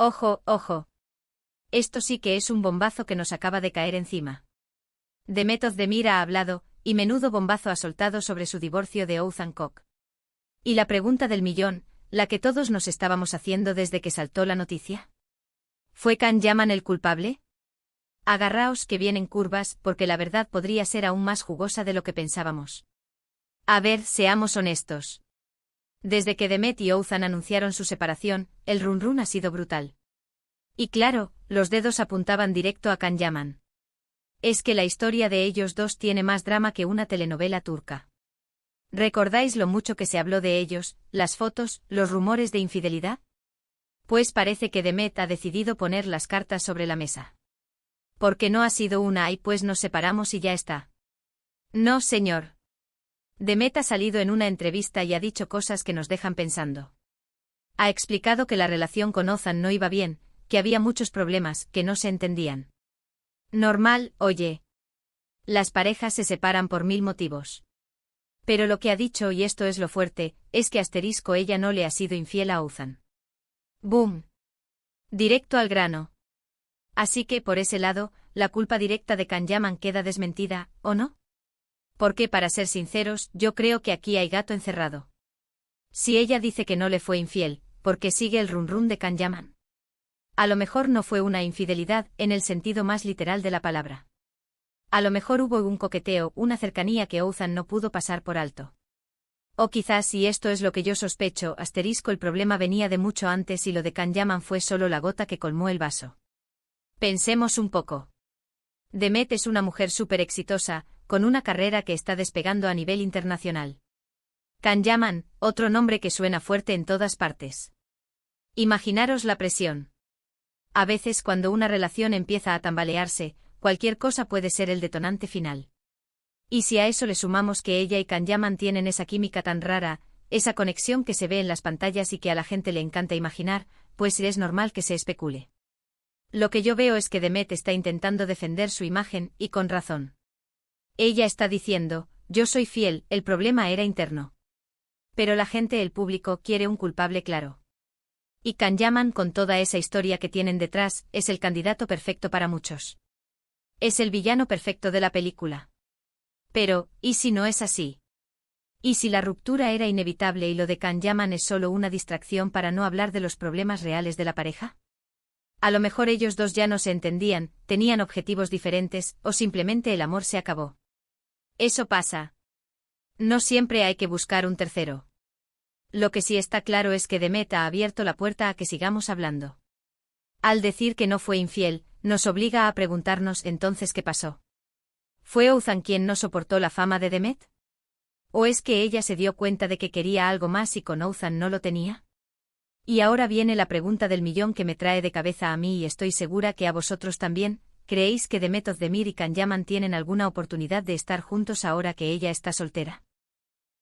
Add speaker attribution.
Speaker 1: Ojo, ojo. Esto sí que es un bombazo que nos acaba de caer encima. Demet Özdemir ha hablado, y menudo bombazo ha soltado sobre su divorcio de Oğuzhan Koç. Y la pregunta del millón, la que todos nos estábamos haciendo desde que saltó la noticia. ¿Fue Can Yaman el culpable? Agarraos que vienen curvas, porque la verdad podría ser aún más jugosa de lo que pensábamos. A ver, seamos honestos. Desde que Demet y Oğuzhan anunciaron su separación, el run ha sido brutal. Y claro, los dedos apuntaban directo a Can Yaman. Es que la historia de ellos dos tiene más drama que una telenovela turca. ¿Recordáis lo mucho que se habló de ellos, las fotos, los rumores de infidelidad? Pues parece que Demet ha decidido poner las cartas sobre la mesa. Porque no ha sido una "ay, pues nos separamos y ya está". No, señor. Demet ha salido en una entrevista y ha dicho cosas que nos dejan pensando. Ha explicado que la relación con Oğuzhan no iba bien, que había muchos problemas, que no se entendían. Normal, oye. Las parejas se separan por 1000 motivos. Pero lo que ha dicho, y esto es lo fuerte, es que ella no le ha sido infiel a Oğuzhan. ¡Boom! Directo al grano. Así que, por ese lado, la culpa directa de Can Yaman queda desmentida, ¿o no? Porque, para ser sinceros, yo creo que aquí hay gato encerrado. Si ella dice que no le fue infiel, ¿por qué sigue el run de Can Yaman? A lo mejor no fue una infidelidad, en el sentido más literal de la palabra. A lo mejor hubo un coqueteo, una cercanía que Oğuzhan no pudo pasar por alto. O quizás, y esto es lo que yo sospecho, el problema venía de mucho antes y lo de Can Yaman fue solo la gota que colmó el vaso. Pensemos un poco. Demet es una mujer súper exitosa, con una carrera que está despegando a nivel internacional. Can Yaman, otro nombre que suena fuerte en todas partes. Imaginaros la presión. A veces cuando una relación empieza a tambalearse, cualquier cosa puede ser el detonante final. Y si a eso le sumamos que ella y Can Yaman tienen esa química tan rara, esa conexión que se ve en las pantallas y que a la gente le encanta imaginar, pues es normal que se especule. Lo que yo veo es que Demet está intentando defender su imagen, y con razón. Ella está diciendo, yo soy fiel, el problema era interno. Pero la gente, el público, quiere un culpable claro. Y Can Yaman, con toda esa historia que tienen detrás, es el candidato perfecto para muchos. Es el villano perfecto de la película. Pero, ¿y si no es así? ¿Y si la ruptura era inevitable y lo de Can Yaman es solo una distracción para no hablar de los problemas reales de la pareja? A lo mejor ellos dos ya no se entendían, tenían objetivos diferentes, o simplemente el amor se acabó. Eso pasa. No siempre hay que buscar un tercero. Lo que sí está claro es que Demet ha abierto la puerta a que sigamos hablando. Al decir que no fue infiel, nos obliga a preguntarnos entonces qué pasó. ¿Fue Oğuzhan quien no soportó la fama de Demet? ¿O es que ella se dio cuenta de que quería algo más y con Oğuzhan no lo tenía? Y ahora viene la pregunta del millón que me trae de cabeza a mí y estoy segura que a vosotros también. ¿Creéis que Demet Özdemir y Can Yaman tienen alguna oportunidad de estar juntos ahora que ella está soltera?